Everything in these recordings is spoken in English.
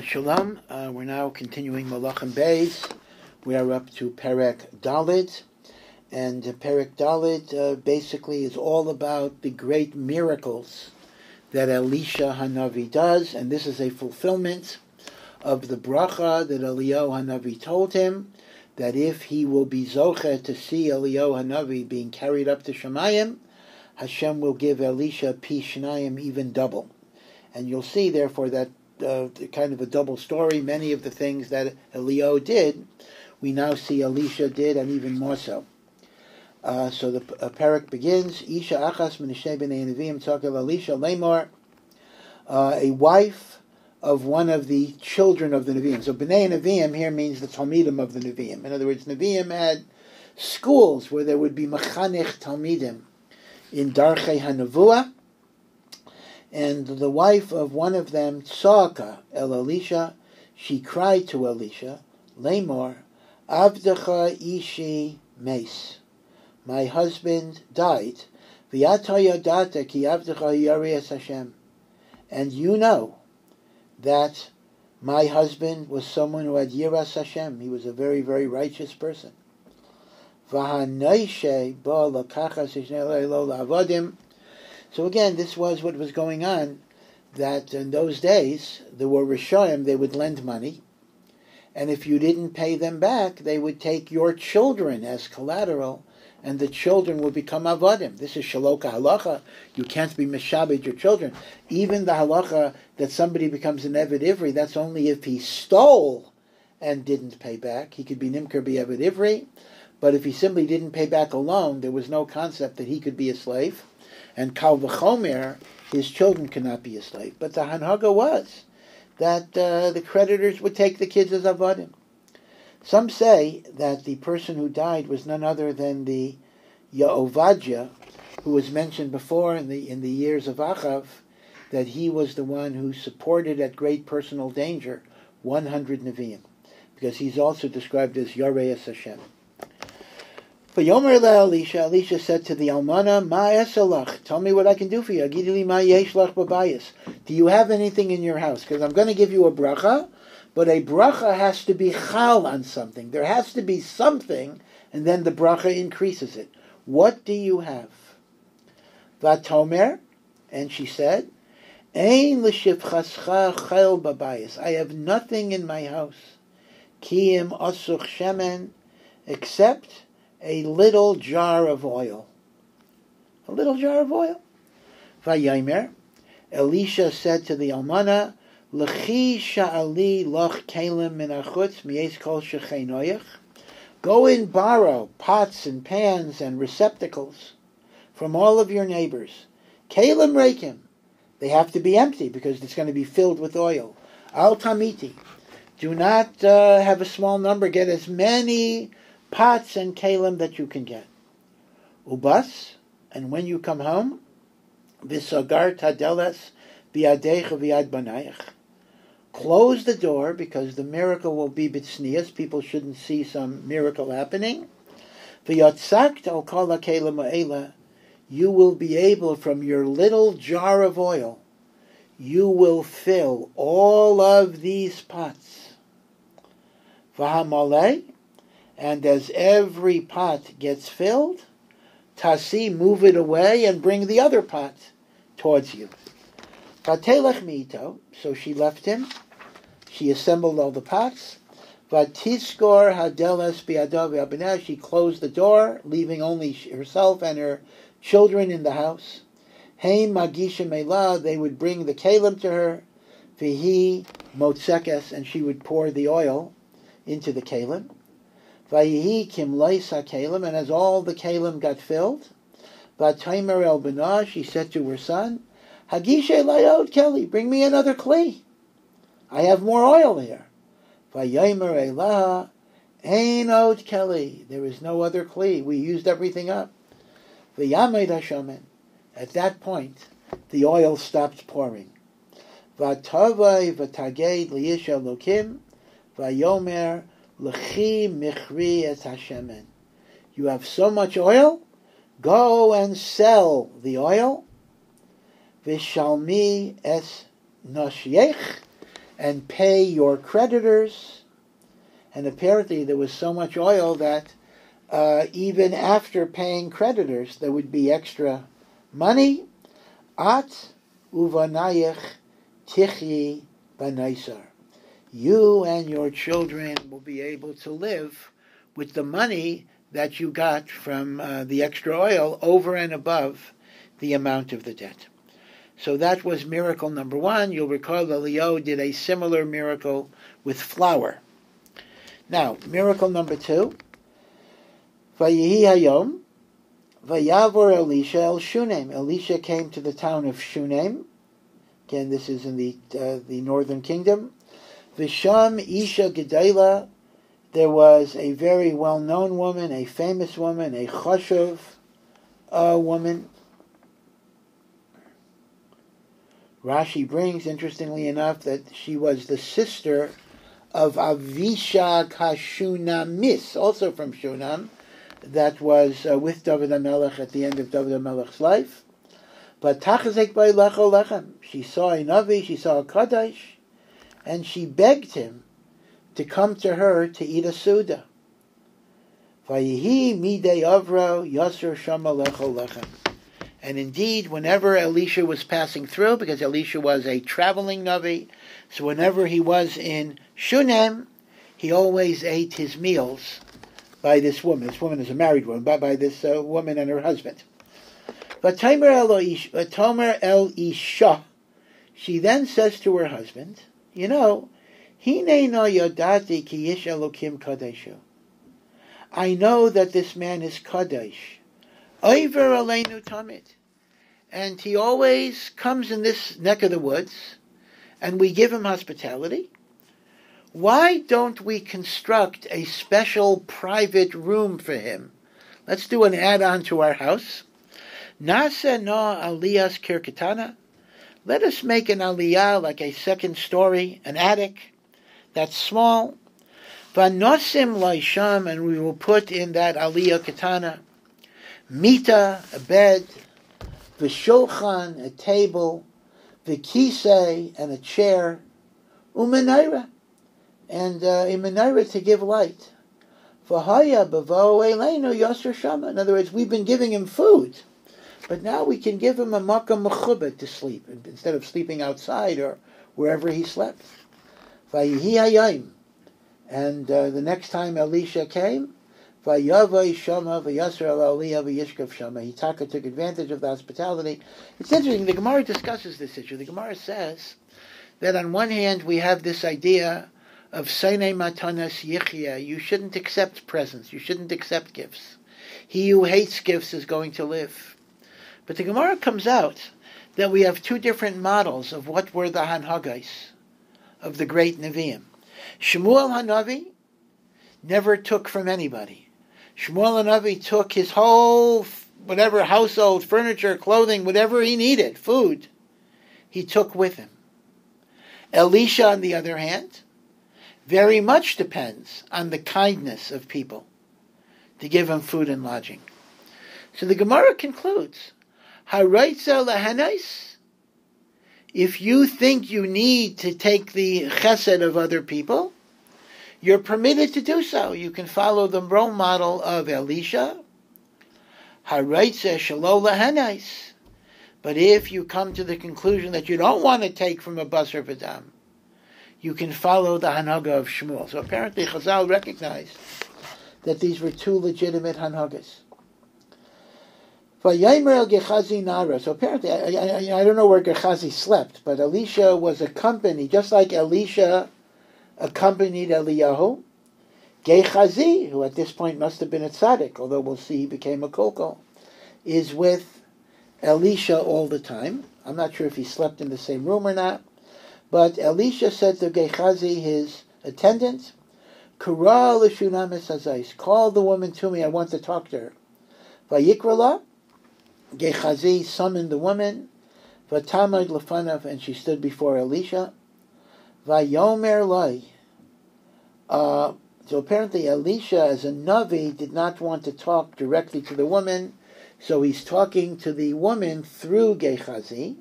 Shalom. We're now continuing melachim Beis. We are up to Perek Daled, and Perek Daled basically is all about the great miracles that Elisha Hanavi does, and this is a fulfillment of the bracha that Eliyahu Hanavi told him, that if he will be zocheh to see Eliyahu Hanavi being carried up to Shemayim, Hashem will give Elisha pi shnayim, even double. And you'll see, therefore, that kind of a double story. Many of the things that Eliyahu did, we now see Elisha did, and even more so. So the parak begins, Isha achas min shnei bnei nevim tzakel Elisha lemor, a wife of one of the children of the Nevi'im. So bnei Nevi'im here means the Talmidim of the Nevi'im. In other words, Nevi'im had schools where there would be mechanech Talmidim in Darchei HaNevuah, and the wife of one of them, Tzaka el Elisha, she cried to Elisha, Lemor, Avdecha ishi meis. My husband died. V'yata yadata ki avdecha yarias Hashem. And you know that my husband was someone who had yiras Hashem. He was a very, very righteous person. V'hanaishe ba lakachas ishnei lo la'avadim. So again, this was what was going on, that in those days, there were Rishonim, they would lend money, and if you didn't pay them back, they would take your children as collateral, and the children would become avadim. This is shaloka halacha. You can't be meshabed your children. Even the halacha that somebody becomes an eved ivri, that's only if he stole and didn't pay back. He could be nimker be eved ivri, but if he simply didn't pay back alone, there was no concept that he could be a slave. And kal v'chomer, his children cannot be a slave. But the hanhaga was that the creditors would take the kids as avadim. Some say that the person who died was none other than the Yehovadja, who was mentioned before in the years of Achav, that he was the one who supported at great personal danger 100 Nevi'im, because he's also described as Yareas Hashem. But Yomer Elisha said to the Almana, Ma esalach, tell me what I can do for you. Agidili ma yesh lach babayis. Do you have anything in your house? Because I'm going to give you a bracha, but a bracha has to be chal on something. There has to be something, and then the bracha increases it. What do you have? Vatomer, and she said, Ein l'shivchascha chel babayis. I have nothing in my house. Kiim osuch shemen, except a little jar of oil. A little jar of oil. Vayomer, Elisha said to the Almana, L'chi sha'ali loch kelim min achutz miyes kol shechenoyach. Go and borrow pots and pans and receptacles from all of your neighbors. Kelim reikim. They have to be empty because it's going to be filled with oil. Al tamiti. Do not have a small number. Get as many pots and kalim that you can get. Ubas, and when you come home, v'sagar tadelas bi'adeich v'yad banayich. Close the door, because the miracle will be b'tznias. People shouldn't see some miracle happening. V'yatzakt al kol ha'kelim ha'ela. You will be able, from your little jar of oil, you will fill all of these pots. V'hamalei, and as every pot gets filled, tasi, move it away and bring the other pot towards you. Vatelech miito, so she left him. She assembled all the pots. Vatiskor hadelas bi'adav v'abinah, she closed the door, leaving only herself and her children in the house. Heim magisha melah, they would bring the kalim to her. Vihi motsekes, and she would pour the oil into the kalim. Vayihi kimleis ha-kalim, and as all the kalim got filled, Vataymer el benah, she said to her son, Hagishe layod keli, bring me another kli. I have more oil here. Vayomer elaha, ein od keli, there is no other kli. We used everything up. Vayamed hashamen, at that point, the oil stopped pouring. Vatavai vataged liyish elokim, vayomer L'chi michri et hashemen. You have so much oil, go and sell the oil. V'shalmi es noshiech, and pay your creditors. And apparently there was so much oil that even after paying creditors, there would be extra money. At uvanayich tichyi banaisar. You and your children will be able to live with the money that you got from the extra oil over and above the amount of the debt. So that was miracle number one. You'll recall Eliyahu did a similar miracle with flour. Now, miracle number two. Vayihi hayom, vayavor Elisha el Shunem. Elisha came to the town of Shunem. Again, this is in the northern kingdom. Visham isha gedela. There was a very well-known woman, a famous woman, a choshev woman. Rashi brings, interestingly enough, that she was the sister of Avishag HaShunamis, also from Shunam, that was with David HaMelech at the end of David HaMelech's life. But Tachazek by Lecho Lechem, she saw a Navi, she saw a Kaddish, and she begged him to come to her to eat a Suda. Vayihi midei avro yasser shama lecho lechem. And indeed, whenever Elisha was passing through, because Elisha was a traveling Navi, so whenever he was in Shunem, he always ate his meals by this woman. This woman is a married woman, by this woman and her husband. But Tomer el Isha, she then says to her husband, you know, Hine no yodati ki yish elokim kadeshu. I know that this man is kadesh. Oiver aleinu tamid. And he always comes in this neck of the woods, and we give him hospitality. Why don't we construct a special private room for him? Let's do an add-on to our house. Nasa no aliyas kirkatana. Let us make an aliyah, like a second story, an attic, that's small. Vanosim laisham, and we will put in that aliyah katana, mita, a bed, v'shulchan, a table, v'kisei, and a chair, umenaira, and a menaira to give light. V'haya b'vo eleinu yasser shama. In other words, we've been giving him food, but now we can give him a makam mechubed to sleep, instead of sleeping outside or wherever he slept. Vayihi hayayim. And the next time Elisha came, Vayavai Shama Vayasser al Aliyah Vayishkav Shama. He took advantage of the hospitality. It's interesting, the Gemara discusses this issue. The Gemara says that on one hand we have this idea of Seinei Matanas Yichya. You shouldn't accept presents. You shouldn't accept gifts. He who hates gifts is going to live. But the Gemara comes out that we have two different models of what were the Hanhagais of the great Nevi'im. Shmuel Hanavi never took from anybody. Shmuel Hanavi took his whole, whatever, household, furniture, clothing, whatever he needed, food, he took with him. Elisha, on the other hand, very much depends on the kindness of people to give him food and lodging. So the Gemara concludes, Haraitza lahanais. If you think you need to take the chesed of other people, you're permitted to do so. You can follow the role model of Elisha. Haraitza shelo lahanais. But if you come to the conclusion that you don't want to take from a basar v'dam, you can follow the hanaga of Shmuel. So apparently Chazal recognized that these were two legitimate hanagas. So apparently, I don't know where Gehazi slept, but Elisha was accompanied, just like Elisha accompanied Eliyahu. Gehazi, who at this point must have been a tzaddik, although we'll see he became a kolkol, is with Elisha all the time. I'm not sure if he slept in the same room or not, but Elisha said to Gehazi, his attendant, Kara l'shunamis hazais, call the woman to me, I want to talk to her. Vayikrala, Gehazi summoned the woman, Vatamad lefanav, and she stood before Elisha. Vayomer lai. So apparently Elisha, as a Navi, did not want to talk directly to the woman, so he's talking to the woman through Gehazi.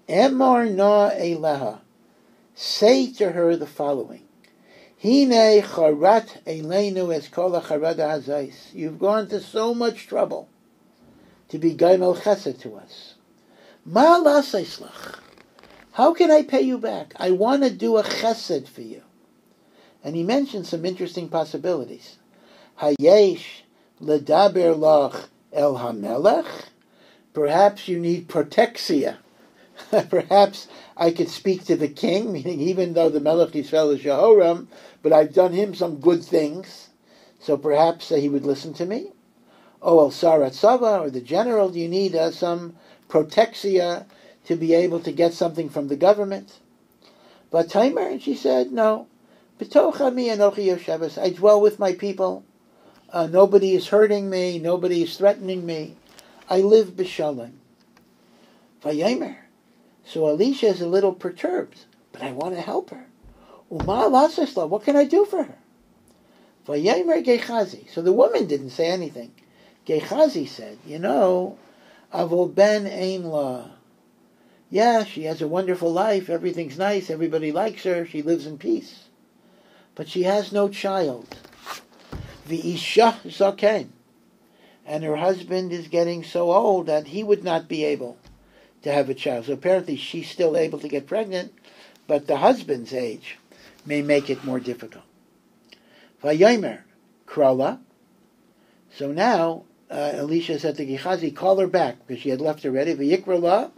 Emor na eleha. say to her the following. Hine charat eleinu es kol hacharada hazais. You've gone to so much trouble to be gaimel chesed to us. Ma lasais lach. How can I pay you back? I want to do a chesed for you. And he mentioned some interesting possibilities. Hayesh ledaber lach el hamelech. Perhaps you need protexia. Perhaps I could speak to the king, meaning even though the melech Yisrael is Yehoram, but I've done him some good things, so perhaps he would listen to me. Oh, El Sarat Sava, or the general, do you need some protexia to be able to get something from the government? But Timer, and she said, no. I dwell with my people. Nobody is hurting me. Nobody is threatening me. I live b'shalom. Vayomer. So Elisha is a little perturbed, but I want to help her. What can I do for her? Vayomer Gehazi. So the woman didn't say anything. Gehazi said, Avol ben ein la. Yeah, she has a wonderful life. Everything's nice. Everybody likes her. She lives in peace. But she has no child. V'isha zaken. And her husband is getting so old that he would not be able to have a child. So apparently she's still able to get pregnant, but the husband's age may make it more difficult. Vayomer krala. So now Elisha said to Gehazi, call her back, because she had left already. V'yikrala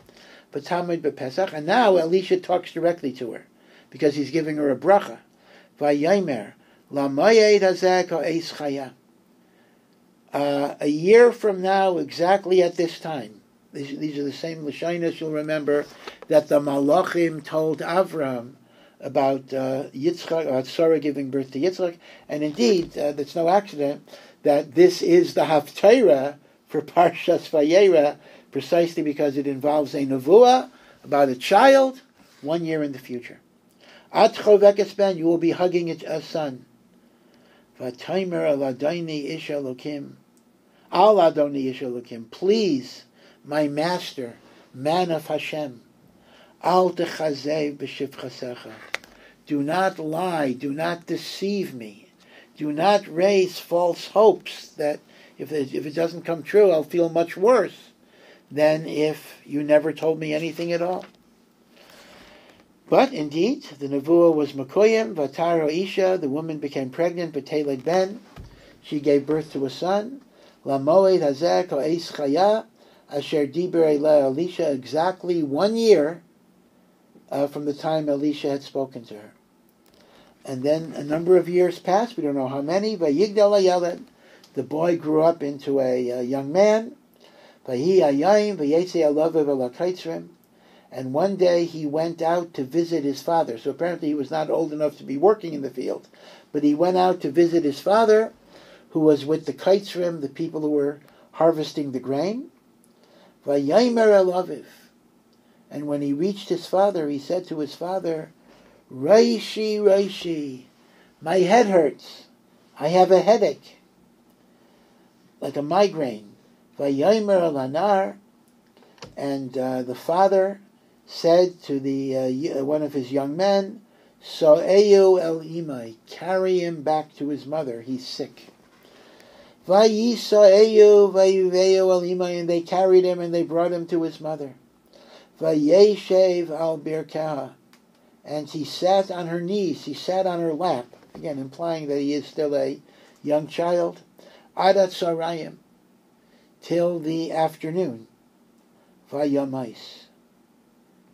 b'tamid b'pesach. And now Elisha talks directly to her, because he's giving her a bracha. Vayomer lamayed hazek ha'eis chaya. A year from now, exactly at this time, these are the same Lashonos you'll remember that the melachim told Avram about Yitzchak, about Sarah giving birth to Yitzchak, and indeed, that's no accident that this is the Haftarah for Parshas Vayera, precisely because it involves a nevuah about a child 1 year in the future. At chovekes ben, you will be hugging a son. V'taimer al adoni ish elokim, al adoni ish elokim. Please, my master, man of Hashem, al techazev b'shivchasecha. Do not lie, do not deceive me, do not raise false hopes that if it doesn't come true, I'll feel much worse than if you never told me anything at all. But indeed, the nevuah was Mekoyim, Vataro Isha, the woman became pregnant, B'teled Ben, she gave birth to a son, Lamoed Hazek Ha'eis Chaya, Asher Diber Eleh Elisha, exactly 1 year from the time Elisha had spoken to her. And then a number of years passed, we don't know how many, Vayigdal HaYeled, the boy grew up into a young man, Vayi Hayayim, Vayetze Alaviv Alakaitzrim, and one day he went out to visit his father. So apparently he was not old enough to be working in the field, but he went out to visit his father, who was with the kaitzrim, the people who were harvesting the grain. Vayomer elaviv. And when he reached his father, he said to his father, Reishi, Reishi, my head hurts. I have a headache, like a migraine. Vayomer elanar. And the father said to the one of his young men, So'eyu el imai, carry him back to his mother, he's sick. Vayiso'eyu vayuveyu el imai, and they carried him and they brought him to his mother. Vayeshev al birkaha, and he sat on her knees, he sat on her lap, again implying that he is still a young child. Adat sarayim, till the afternoon. Vayamais.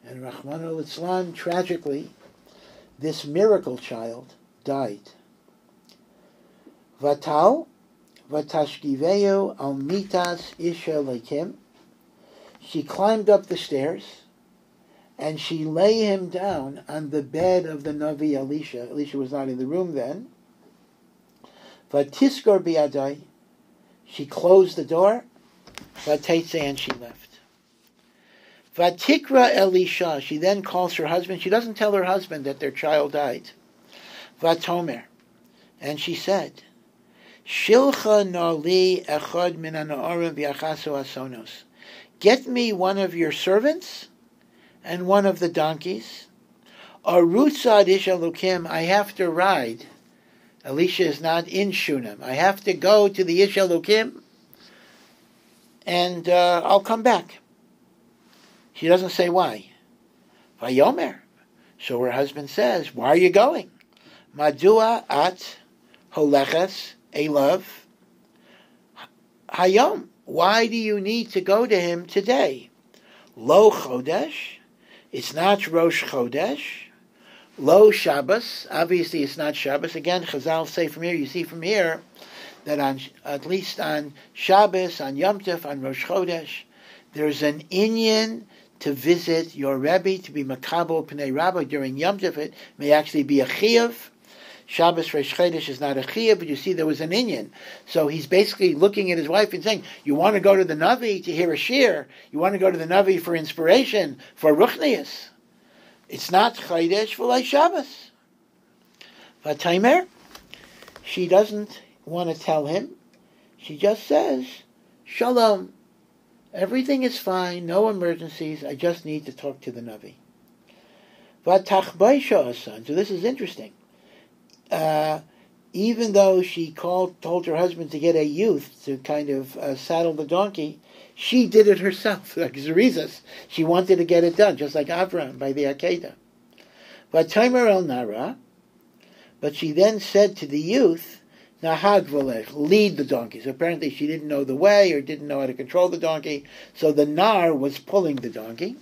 And Rahmana Litzlan, tragically, this miracle child died. Vatal, Vatashkiveu al mitas isha lekim. She climbed up the stairs, and she lay him down on the bed of the Navi Elisha. Elisha was not in the room then. Vatiskor biadai. She closed the door. Vateitze, and she left. Vatikra Elisha, she then calls her husband. She doesn't tell her husband that their child died. Vatomer, and she said, Shilcha nali echad min ha'na'arim v'yachasu asonos. Get me one of your servants and one of the donkeys. Arutzad ish elukim, I have to ride. Elisha is not in Shunem. I have to go to the ish elukim, and I'll come back. She doesn't say why. Vayomer. So her husband says, why are you going? Madua at holeches elav hayom. Why do you need to go to him today? Lo chodesh. It's not Rosh Chodesh. Lo Shabbos. Obviously, it's not Shabbos. Again, Chazal say from here, you see from here, that at least on Shabbos, on Yom Tov, on Rosh Chodesh, there's an inyan to visit your Rebbe, to be Makabel Pnei Rabbi during Yom Tov. It may actually be a Chiyuv. Shabbos Rosh Chodesh is not a Chiyuv, but you see there was an inyan. So he's basically looking at his wife and saying, you want to go to the Navi to hear a shir? You want to go to the Navi for inspiration, for Ruchnius? It's not Chodesh v'lai Shabbos. Vataimer, she doesn't want to tell him. She just says, Shalom. Everything is fine, no emergencies. I just need to talk to the Navi. Vatachbaisha asan. So this is interesting. Even though she told her husband to get a youth to kind of saddle the donkey, she did it herself. Like Zerizas, she wanted to get it done, just like Avram by the Akedah. Vataimer el Nara, but she then said to the youth, Nahag v'lech, lead the donkey. So apparently she didn't know the way or didn't know how to control the donkey, so the Nar was pulling the donkey.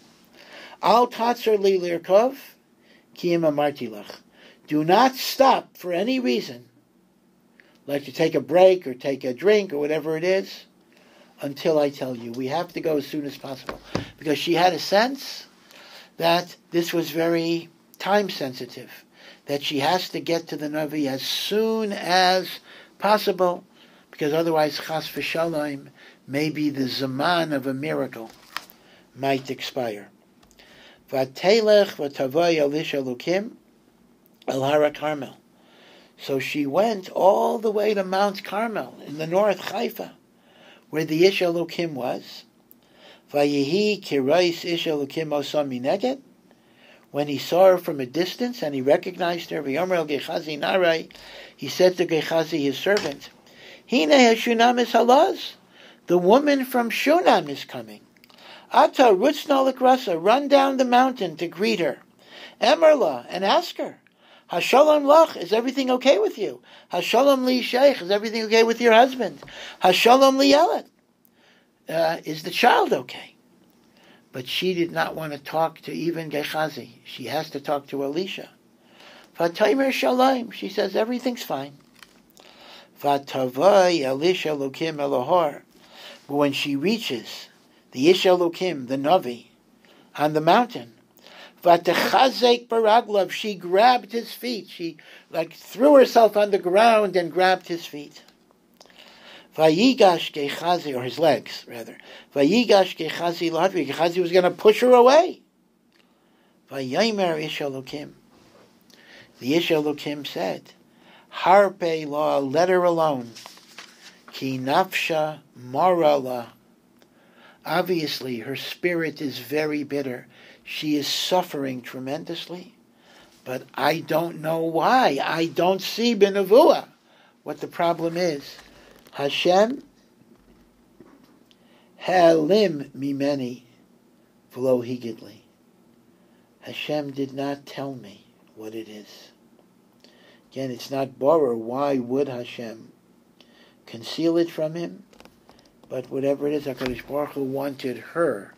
Al tatzer li lirkov, ki im amarti lach. Do not stop for any reason, like to take a break or take a drink or whatever it is, until I tell you. We have to go as soon as possible. Because she had a sense that this was very time sensitive, that she has to get to the Navi as soon as possible, because otherwise, chas v'shalom, maybe the zaman of a miracle might expire. Vatelech v'tavoy elish elukim el hara Carmel. So she went all the way to Mount Carmel in the north, Haifa, where the Ish Elokim was. Vayehi kirais Ish Elokim osam mineged. When he saw her from a distance and he recognized her, V'yomer el Gechazi narai, he said to Gechazi, his servant, Hine Shunam is halaz. The woman from Shunam is coming. Ata rutzna l'krasa, run down the mountain to greet her. Emerla, and ask her, Hashalom lach, is everything okay with you? Hashalom li sheikh, is everything okay with your husband? Hashalom li yelet, is the child okay? But she did not want to talk to even Gechazi. She has to talk to Elisha. Vataymer shalom, she says everything's fine. Vatavai Elisha Elokim Elohor. But when she reaches the Ish Elokim, the Navi, on the mountain, Vatechazek baraglav, she grabbed his feet. She threw herself on the ground and grabbed his feet. Vayigash Gechazi, or his legs, rather. Vayigash Gechazi ladvi. Gechazi was going to push her away. Vayimer Ish Elokim. The Ish Elokim said, Harpe la, let her alone. Ki nafsha marala. Obviously, her spirit is very bitter. She is suffering tremendously. But I don't know why. I don't see benavua what the problem is. Hashem halim mimeni v'lo higidli. Hashem did not tell me what it is. Again, it's not borrow. Why would Hashem conceal it from him? But whatever it is, HaKadosh Baruch Hu wanted her,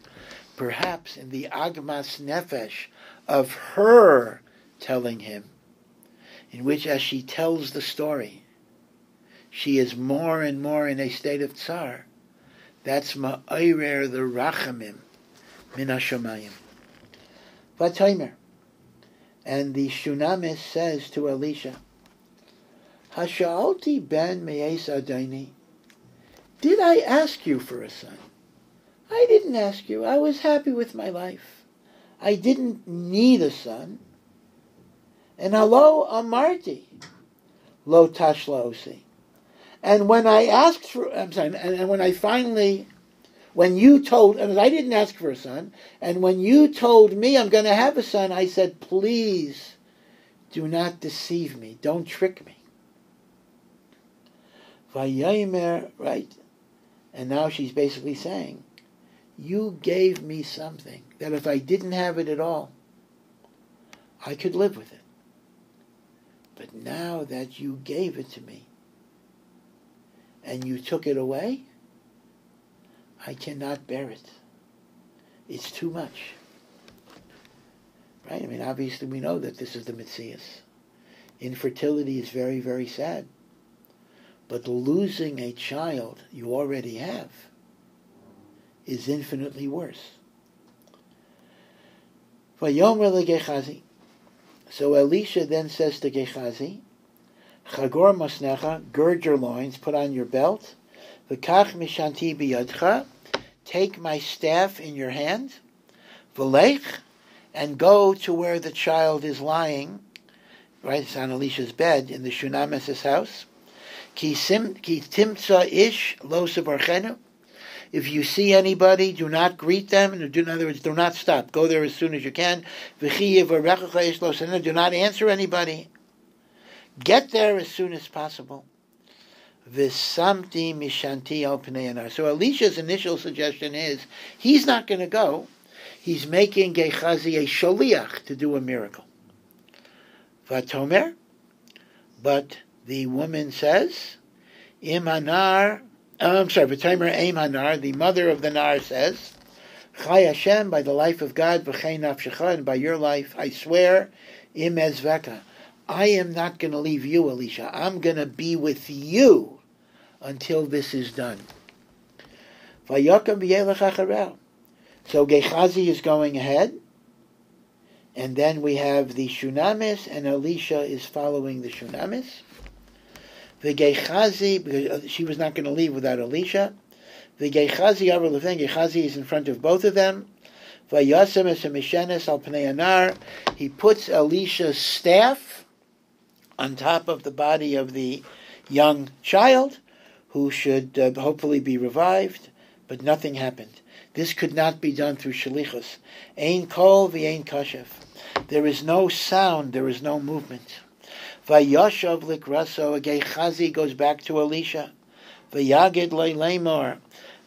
perhaps in the agmas nefesh of her telling him, in which as she tells the story, she is more and more in a state of tsar. That's ma'ayrer the rachamim min hashamayim. Vataymer. And the Shunamis says to Elisha, Hasha'alti ben me'es adaini. Did I ask you for a son? I didn't ask you. I was happy with my life. I didn't need a son. And halo amarti lo tashla osi. And when I asked for, and when I finally, when you told, and I didn't ask for a son, and when you told me I'm going to have a son, I said, please do not deceive me. Don't trick me. Vayomer, right? And now she's basically saying, you gave me something that if I didn't have it at all, I could live with it. But now that you gave it to me and you took it away, I cannot bear it. It's too much. Right? I mean, obviously we know that this is the Metzias. Infertility is very, very sad. But losing a child you already have is infinitely worse. Vayomer leGehazi. So Elisha then says to Gehazi, Chagor masnecha, gird your loins, put on your belt. V'kach mishanti biyadcha, take my staff in your hand. V'lech, and go to where the child is lying. Right, it's on Elisha's bed in the Shunamis' house. Ki timtza ish lo sevarchenu. If you see anybody, do not greet them. In other words, do not stop. Go there as soon as you can. Do not answer anybody. Get there as soon as possible. V'samti mishanti al pnei anar. So Elisha's initial suggestion is, he's not going to go. He's making Gehazi a sholiach to do a miracle. Vatomer, but the woman says, Im anar, V'tomer Eim Hanar, the mother of the Nar says, Chai Hashem, by the life of God, V'chei nafshecha, and by your life, I swear, Im ezveka, I am not going to leave you, Elisha. I'm going to be with you until this is done. Vayakam v'yelech acharel. So Gehazi is going ahead, and then we have the Shunamis, and Elisha is following the Shunamis. The Gehazi, because she was not going to leave without Elisha. The Gehazi is in front of both of them. He puts Elisha's staff on top of the body of the young child, who should hopefully be revived, but nothing happened. This could not be done through shalichus. Ein kol v'ein kashev. There is no sound, there is no movement. Vayashav likraso, Gehazi goes back to Elisha. Vayagid le'lemor,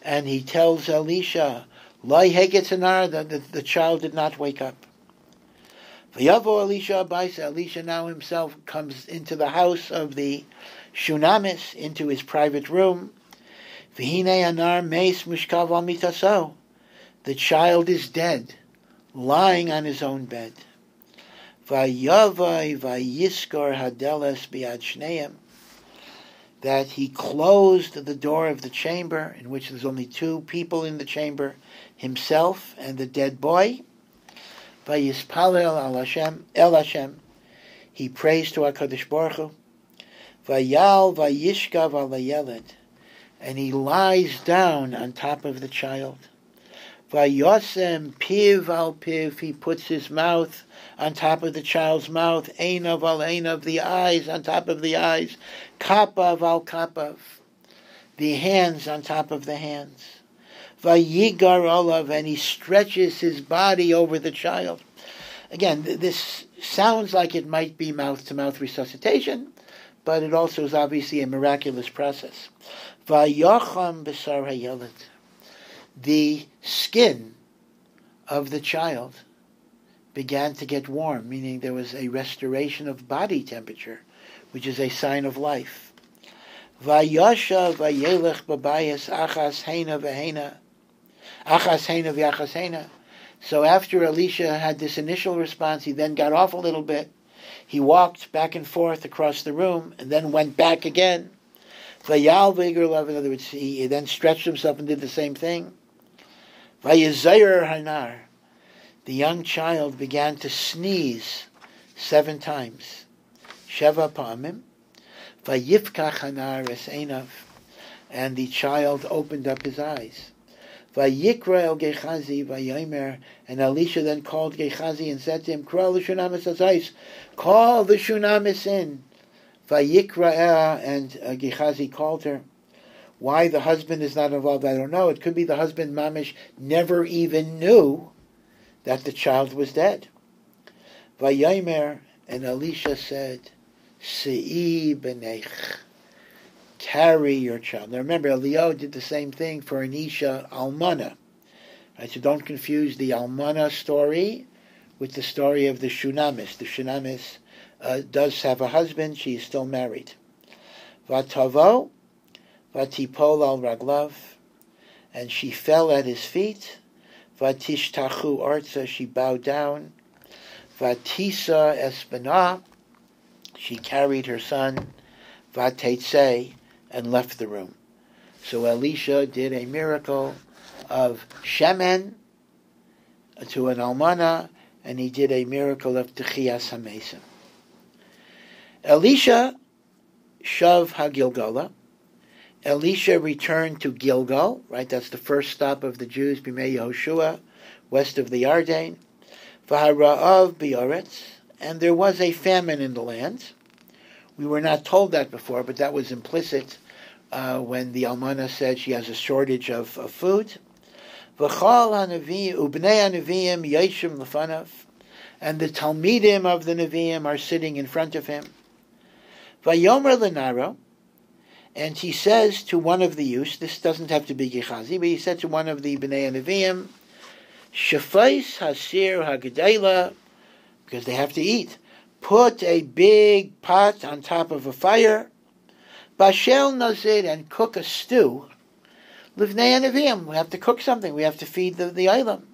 and he tells Elisha, Lai hegetanar, that the child did not wake up. Vayavo Elisha abaisa, Elisha now himself comes into the house of the Shunamis, into his private room. V'hine anar meis mushkav al mitaso, the child is dead, lying on his own bed. Vayavai vayiskor hadeles biad shneim, that he closed the door of the chamber, in which there's only two people in the chamber, himself and the dead boy. Vayispalel el Hashem, he prays to HaKadosh Baruch Hu. Vayal vayishkav al hayeled, and he lies down on top of the child. Vayosem piv al piv, he puts his mouth on top of the child's mouth. Einav al einav, the eyes on top of the eyes. Kapav al kapav, the hands on top of the hands. Vayigar olav, and he stretches his body over the child. Again, this sounds like it might be mouth-to-mouth resuscitation, but it also is obviously a miraculous process. Vayacham b'sar hayeled, the skin of the child began to get warm, meaning there was a restoration of body temperature, which is a sign of life. Vayasha vayelech babayas achas heina v'heina, achas heina v'achas heina. So after Elisha had this initial response, he then got off a little bit. He walked back and forth across the room, and then went back again. Vayal v'yigar, in other words, he then stretched himself and did the same thing. Vayizayir hanar, the young child began to sneeze 7 times. Sheva pa'amim. Vayifkach hanar es einav, and the child opened up his eyes. Vayikra el Gehazi vayomer, and Elisha then called Gehazi and said to him, Kra l'shunamis azais, call the Shunamis in. Vayikra, and Gehazi called her. Why the husband is not involved, I don't know. It could be the husband, mamish, never even knew that the child was dead. Vayomer, and Elisha said, Se'i b'nech, carry your child. Now remember, Eliyahu did the same thing for an Isha Almana. Right, so don't confuse the Almana story with the story of the Shunamis. The Shunamis does have a husband, she is still married. Vatavo, vatipol al raglav, and she fell at his feet. Vatishtachu arza, she bowed down. Vatisa espana, she carried her son. Vateitzei, and left the room. So Elisha did a miracle of shemen to an almana, and he did a miracle of techiyas hamesim. Elisha shav ha-Gilgala. Elisha returned to Gilgal, right? That's the first stop of the Jews, B'mei Yehoshua, west of the Yarden. V'hara'av b'yoretz, and there was a famine in the land. We were not told that before, but that was implicit when the Almana said she has a shortage of food. V'chal ha'nevi u'bnei ha'neviim yeshim l'fanav, and the Talmidim of the Nevi'im are sitting in front of him. Vayomer l'naro, and he says to one of the youths, this doesn't have to be Gehazi, but he said to one of the Bnei Nevi'im, Shefais hasir ha'gedela, because they have to eat, put a big pot on top of a fire, bashel nazir, and cook a stew. Livnei Nevi'im, we have to cook something, we have to feed the island.